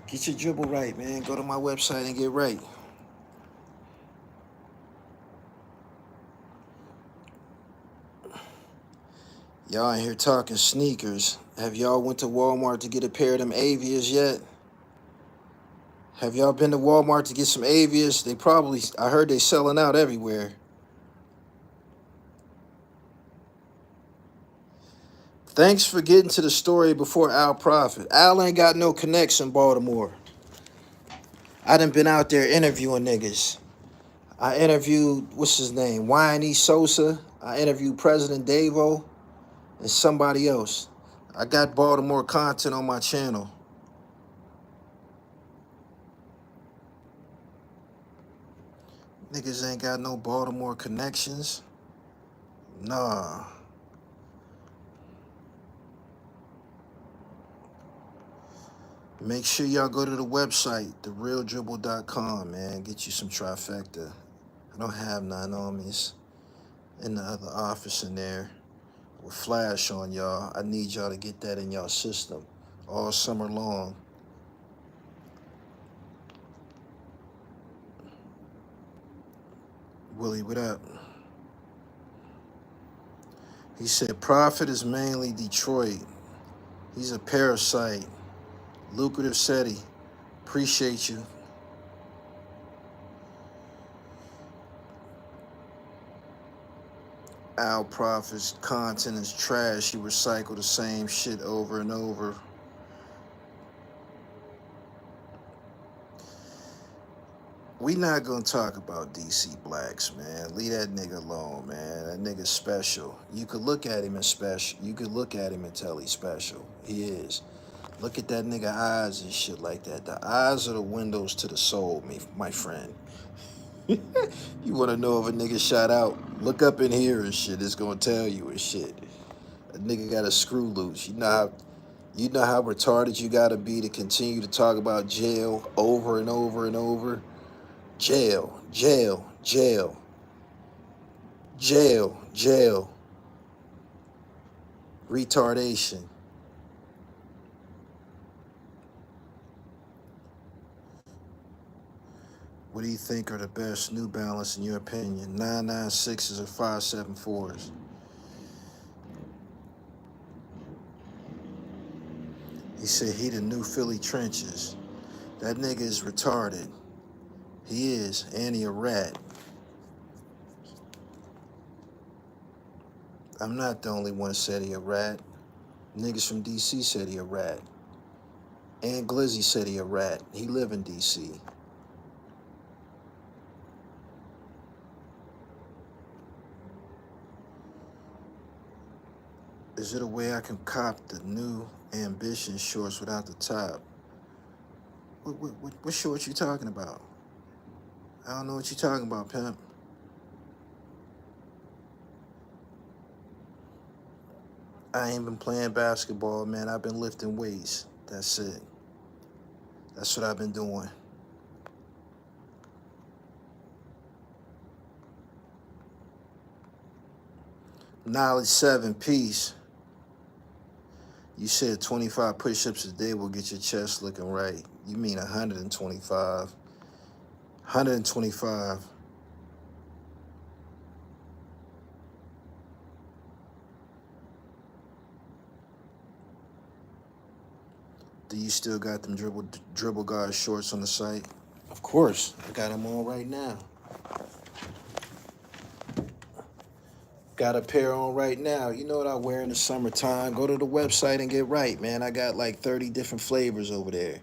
Get your dribble right, man. Go to my website and get right. Y'all in here talking sneakers. Have y'all went to Walmart to get a pair of them Avias yet? Have y'all been to Walmart to get some Avias? They probably, I heard they selling out everywhere. Thanks for getting to the story before Al Prophet. Al ain't got no connects in Baltimore. I done been out there interviewing niggas. I interviewed, what's his name, Wayne Sosa. I interviewed President Davo and somebody else. I got Baltimore content on my channel. Niggas ain't got no Baltimore connections. Nah. Make sure y'all go to the website, therealdribble.com, man. Get you some trifecta. I don't have none on me. It's in the other office in there with flash on y'all. I need y'all to get that in y'all system all summer long. Willie, what up? He said, Prophet is mainly Detroit. He's a parasite. Lucrative SETI. Appreciate you. Al Prophet's content is trash. He recycled the same shit over and over. We not gonna talk about DC Blacks, man. Leave that nigga alone, man. That nigga's special. You could look at him as special. You could look at him and tell he's special. He is. Look at that nigga eyes and shit like that. The eyes are the windows to the soul, my friend. You wanna know if a nigga shot out? Look up in here and shit. It's gonna tell you and shit. A nigga got a screw loose. You know how retarded you gotta be to continue to talk about jail over and over and over? Jail, jail, jail, jail, jail. Retardation. What do you think are the best New Balance in your opinion? 996s or 574s? He said he the new Philly trenches. That nigga is retarded. He is, and he a rat. I'm not the only one said he a rat. Niggas from DC said he a rat. And Glizzy said he a rat. He live in DC. Is it a way I can cop the new Ambition shorts without the top? What shorts you talking about? I don't know what you talking about, pimp. I ain't been playing basketball, man. I've been lifting weights. That's it. That's what I've been doing. Knowledge 7, peace. You said 25 push-ups a day will get your chest looking right. You mean 125. 125. Do you still got them dribble guard shorts on the site? Of course. I got them on right now. Got a pair on right now. You know what I wear in the summertime? Go to the website and get right, man. I got like 30 different flavors over there.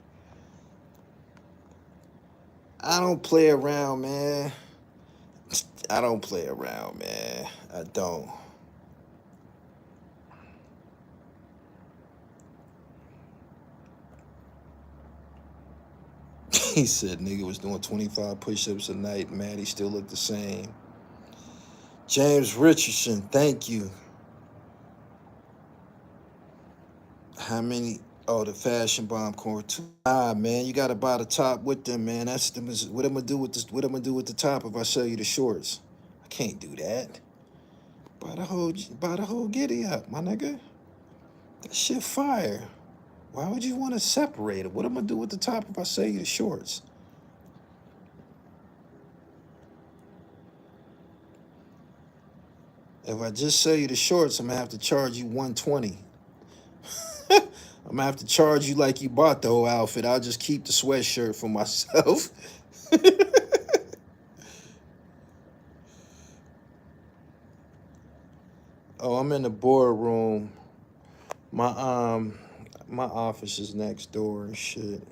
I don't play around, man. I don't play around, man. I don't. He said nigga was doing 25 push-ups a night. Man, he still looked the same. James Richardson, thank you. How many? Oh, the Fashion Bomb Core 2. Ah, man, you gotta buy the top with them, man. What I'm gonna do with this? What I'm gonna do with the top if I sell you the shorts? I can't do that. Buy the whole giddy up, my nigga. That shit fire. Why would you want to separate it? What am I gonna do with the top if I sell you the shorts? If I just sell you the shorts, I'm gonna have to charge you 120. I'm gonna have to charge you like you bought the whole outfit. I'll just keep the sweatshirt for myself. Oh, I'm in the boardroom. My office is next door and shit.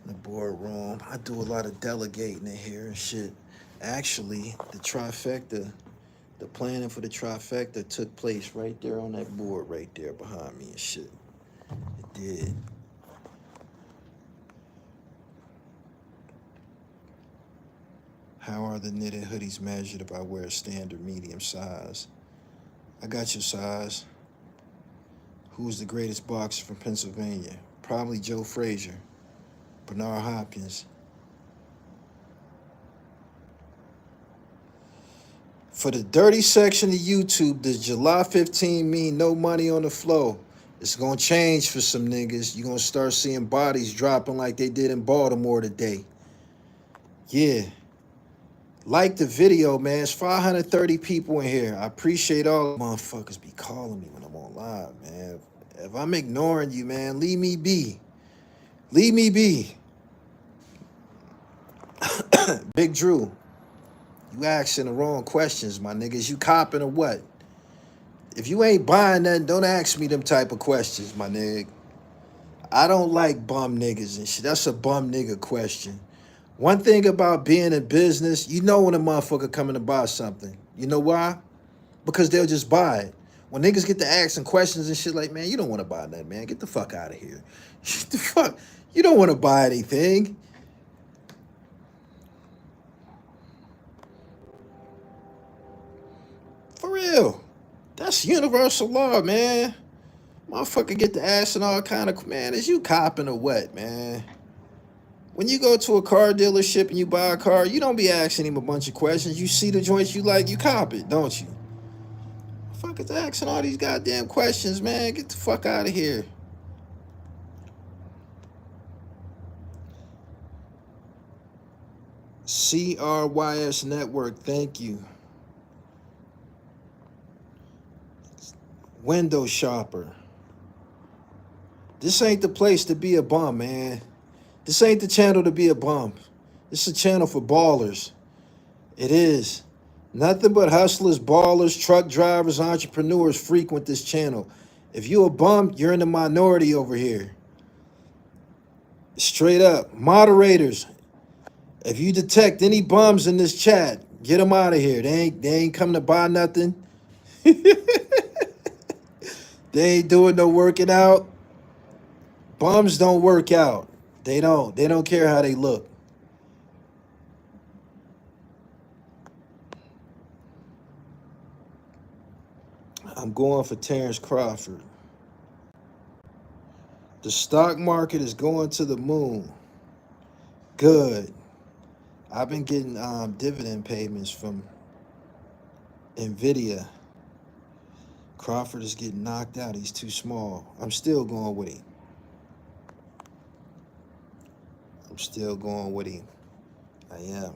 The boardroom. I do a lot of delegating in here and shit. Actually, the trifecta, the planning for the trifecta took place right there on that board right there behind me and shit. It did. How are the knitted hoodies measured if I wear a standard medium size? I got your size. Who's the greatest boxer from Pennsylvania? Probably Joe Frazier. Bernard Hopkins. For the dirty section of YouTube, does July 15 mean no money on the flow? It's gonna change for some niggas. You're gonna start seeing bodies dropping like they did in Baltimore today. Yeah. Like the video, man. It's 530 people in here. I appreciate all the motherfuckers be calling me when I'm on live, man. If I'm ignoring you, man, leave me be. Leave me be. Big Drew, you asking the wrong questions, my niggas. You copping or what? If you ain't buying nothing, don't ask me them type of questions, my nigga. I don't like bum niggas and shit. That's a bum nigga question. One thing about being in business, you know when a motherfucker coming to buy something. You know why? Because they'll just buy it. When niggas get to asking questions and shit like, man, you don't want to buy nothing, man. Get the fuck out of here. Get the fuck. You don't want to buy anything. For real. That's universal law, man. Motherfucker get to asking all kind of, man, is you copping or what, man? When you go to a car dealership and you buy a car, you don't be asking him a bunch of questions. You see the joints you like, you cop it, don't you? Fuckers asking all these goddamn questions, man. Get the fuck out of here. CRYS Network, thank you. Window shopper. This ain't the place to be a bum, man. This ain't the channel to be a bum. This is a channel for ballers. It is. Nothing but hustlers, ballers, truck drivers, entrepreneurs frequent this channel. If you a bum, you're in the minority over here. Straight up. Moderators, if you detect any bums in this chat, get them out of here. They ain't coming to buy nothing. They ain't doing no working out. Bums don't work out. They don't. They don't care how they look. I'm going for Terrence Crawford. The stock market is going to the moon. Good. I've been getting dividend payments from NVIDIA. Crawford is getting knocked out. He's too small. I'm still going with him. I'm still going with him. I am.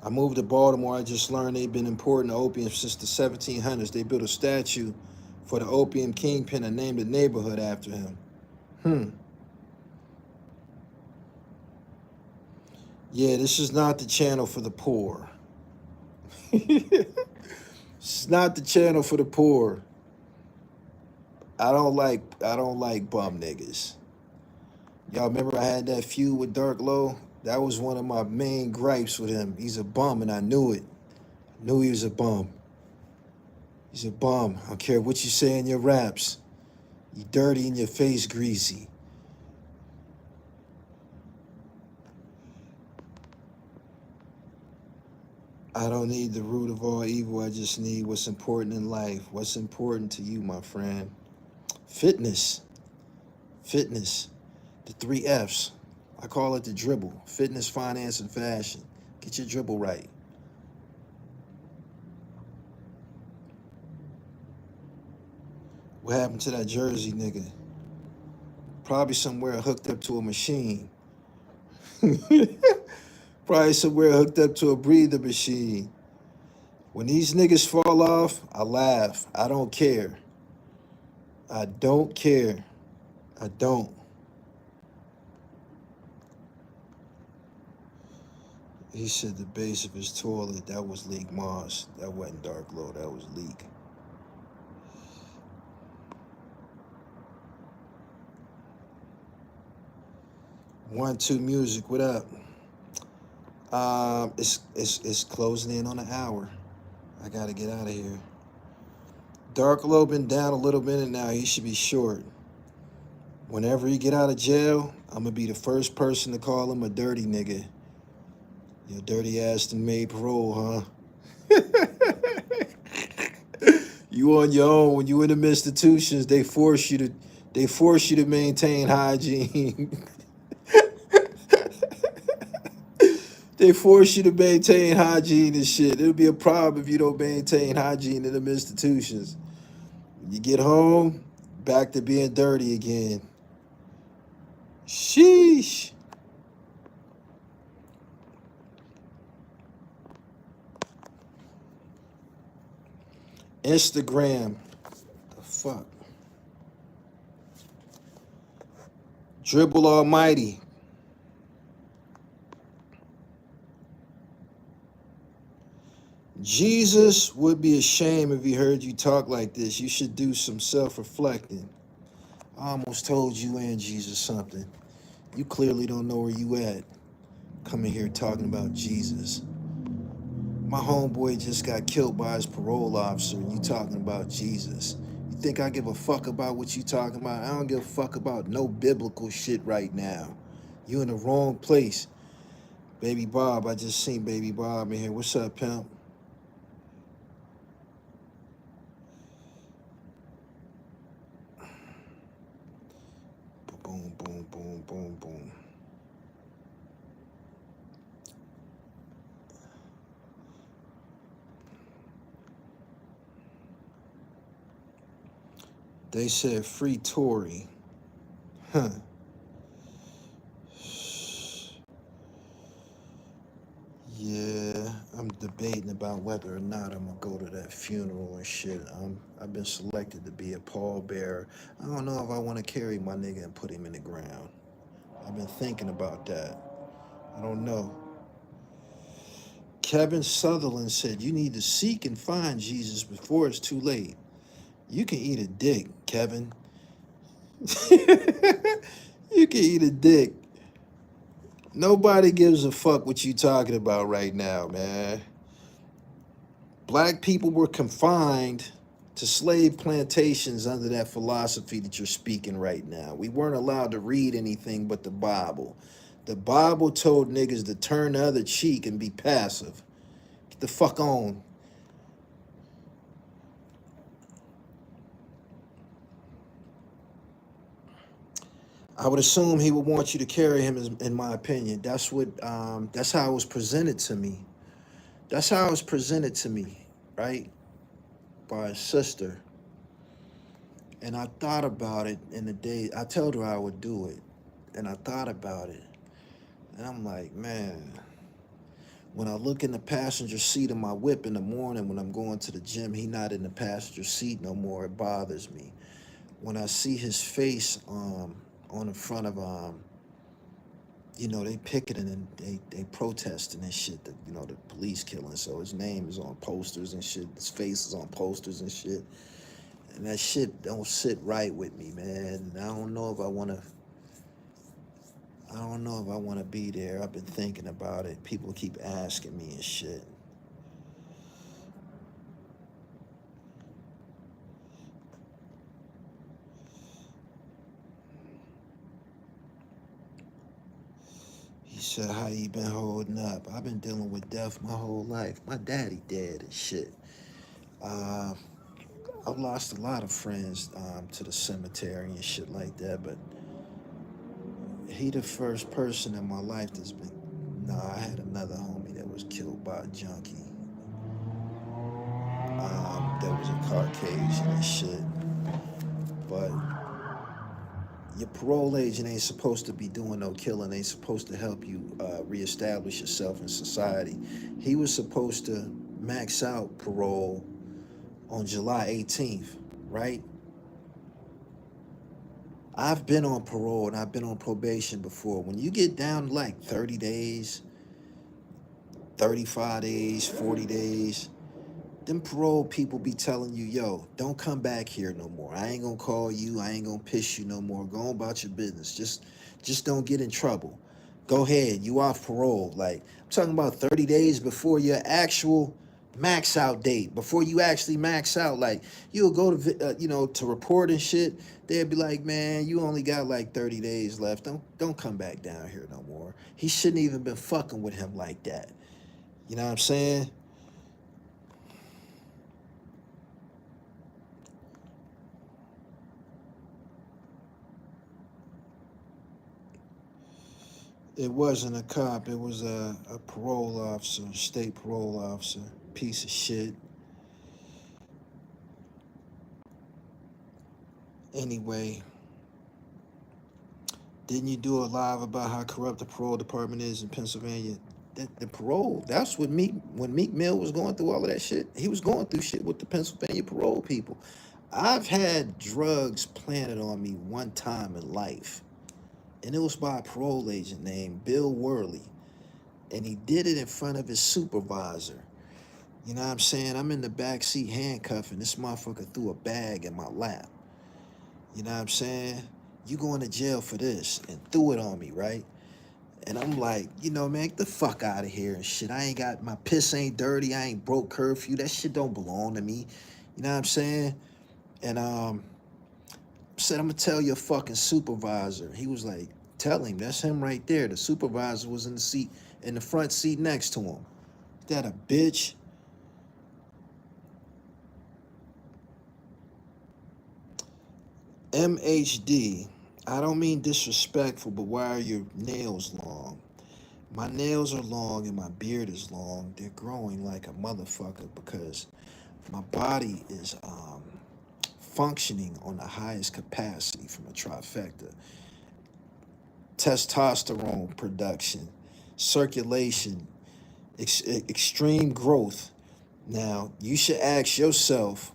I moved to Baltimore. I just learned they've been importing opium since the 1700s. They built a statue for the opium kingpin and named the neighborhood after him. Yeah, this is not the channel for the poor. It's not the channel for the poor. I don't like bum niggas. Y'all remember I had that feud with Dark Low? That was one of my main gripes with him. He's a bum, and I knew it. I knew he was a bum. He's a bum. I don't care what you say in your raps. You dirty and your face greasy. I don't need the root of all evil. I just need what's important in life. What's important to you, my friend? Fitness. Fitness. The 3 F's. I call it the dribble. Fitness, finance, and fashion. Get your dribble right. What happened to that Jersey nigga? Probably somewhere hooked up to a machine. Probably somewhere hooked up to a breather machine. When these niggas fall off, I laugh. I don't care. I don't care. I don't. He said the base of his toilet, that was leak moss. That wasn't dark glow, that was leak. One, two music, what up? It's closing in on an hour. I gotta get out of here. Dark Glow been down a little minute now. He should be short. Whenever he get out of jail, I'm gonna be the first person to call him a dirty nigga. Your dirty ass done made parole, huh? You on your own. When you in the institutions, they force you to maintain hygiene. They force you to maintain hygiene and shit. It'll be a problem if you don't maintain hygiene in them institutions. When you get home, back to being dirty again. Sheesh. Instagram. The fuck? Dribble Almighty. Jesus would be ashamed if he heard you talk like this. You should do some self-reflecting. I almost told you and Jesus something. You clearly don't know where you at. Coming here talking about Jesus. My homeboy just got killed by his parole officer and you talking about Jesus. You think I give a fuck about what you talking about? I don't give a fuck about no biblical shit right now. You in the wrong place. Baby Bob, I just seen Baby Bob in here. What's up, pimp? Boom, boom, boom, boom, boom. They said free Tory. Huh. Yeah, I'm debating about whether or not I'm gonna go to that funeral and shit. I've been selected to be a pallbearer. I don't know if I want to carry my nigga and put him in the ground. I've been thinking about that. I don't know. Kevin Sutherland said you need to seek and find Jesus before it's too late. You can eat a dick, Kevin. You can eat a dick. Nobody gives a fuck what you talking about right now, man. Black people were confined to slave plantations under that philosophy that you're speaking right now. We weren't allowed to read anything but the Bible. The Bible told niggas to turn the other cheek and be passive. Get the fuck on. I would assume he would want you to carry him, in my opinion. That's how it was presented to me. That's how it was presented to me, right? By a sister. And I thought about it in the day. I told her I would do it. And I thought about it. And I'm like, man, when I look in the passenger seat of my whip in the morning when I'm going to the gym, he not in the passenger seat no more. It bothers me. When I see his face on the front of they picketing and they protesting and shit, that the police killing. So his name is on posters and shit. His face is on posters and shit. And that shit don't sit right with me, man. I don't know if I want to be there. I've been thinking about it. People keep asking me and shit. He said, how you been holding up? I've been dealing with death my whole life. My daddy dead and shit. I've lost a lot of friends to the cemetery and shit like that, but he the first person in my life that's been. Nah, I had another homie that was killed by a junkie. That was a Caucasian and shit. Your parole agent ain't supposed to be doing no killing. They supposed to help you reestablish yourself in society. He was supposed to max out parole on July 18th, right? I've been on parole and I've been on probation before. When you get down to like 30 days, 35 days, 40 days, them parole people be telling you, yo, don't come back here no more. I ain't gonna call you. I ain't gonna piss you no more. Go on about your business. Just don't get in trouble. Go ahead. You off parole. Like, I'm talking about 30 days before your actual max out date. Before you actually max out. Like, you'll go to, to report and shit. They'll be like, man, you only got like 30 days left. Don't come back down here no more. He shouldn't even been fucking with him like that. You know what I'm saying? It wasn't a cop. It was a parole officer, state parole officer. Piece of shit. Anyway, didn't you do a live about how corrupt the parole department is in Pennsylvania? The parole, that's what when Meek Mill was going through all of that shit, he was going through shit with the Pennsylvania parole people. I've had drugs planted on me one time in life, and it was by a parole agent named Bill Worley, and he did it in front of his supervisor. You know what I'm saying? I'm in the back seat handcuffing. This motherfucker threw a bag in my lap. You know what I'm saying? You going to jail for this, and threw it on me, right? And I'm like, man, get the fuck out of here and shit. I ain't got, my piss ain't dirty. I ain't broke curfew. That shit don't belong to me. You know what I'm saying? And said, I'm gonna tell your fucking supervisor. He was like, tell him. That's him right there. The supervisor was in the front seat next to him. Is that a bitch? MHD. I don't mean disrespectful, but why are your nails long? My nails are long and my beard is long. They're growing like a motherfucker because my body is functioning on the highest capacity from a trifecta. Testosterone production, circulation, extreme growth. Now, you should ask yourself,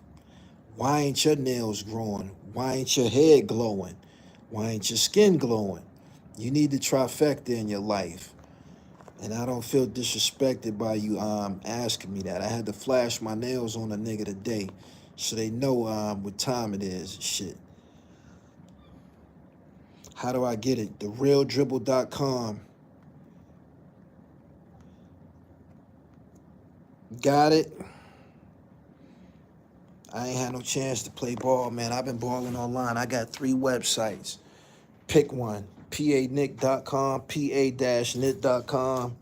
why ain't your nails growing? Why ain't your head glowing? Why ain't your skin glowing? You need the trifecta in your life. And I don't feel disrespected by you asking me that. I had to flash my nails on a nigga today so they know what time it is and shit. How do I get it? TheRealDribble.com. Got it? I ain't had no chance to play ball, man. I've been balling online. I got 3 websites. Pick one. PANIC.com, PA-NIT.com,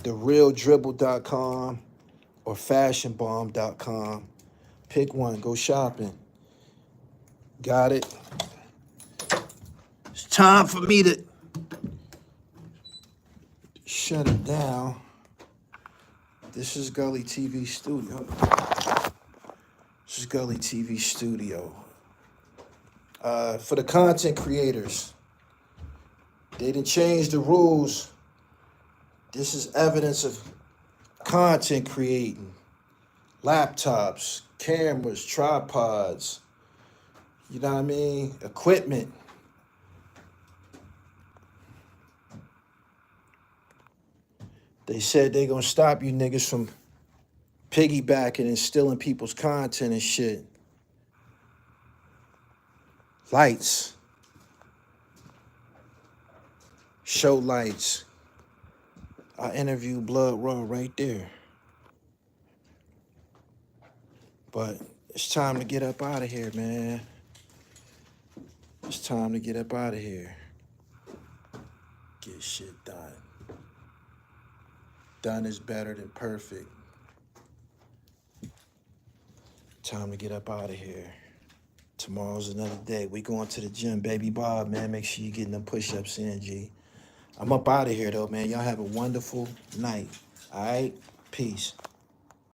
TheRealDribble.com, or FashionBomb.com. Pick one. Go shopping. Got it? It's time for me to shut it down. This is Gully TV Studio. This is Gully TV Studio. For the content creators, they didn't change the rules. This is evidence of content creating. Laptops, cameras, tripods, you know what I mean? Equipment. They said they gonna stop you niggas from piggybacking and stealing people's content and shit. Lights. Show lights. I interviewed Blood Raw right there. But it's time to get up out of here, man. It's time to get up out of here. Get shit done. Done is better than perfect. Time to get up out of here. Tomorrow's another day. We going to the gym, baby Bob, man. Make sure you getting them push-ups in, G. I'm up out of here, though, man. Y'all have a wonderful night. All right? Peace.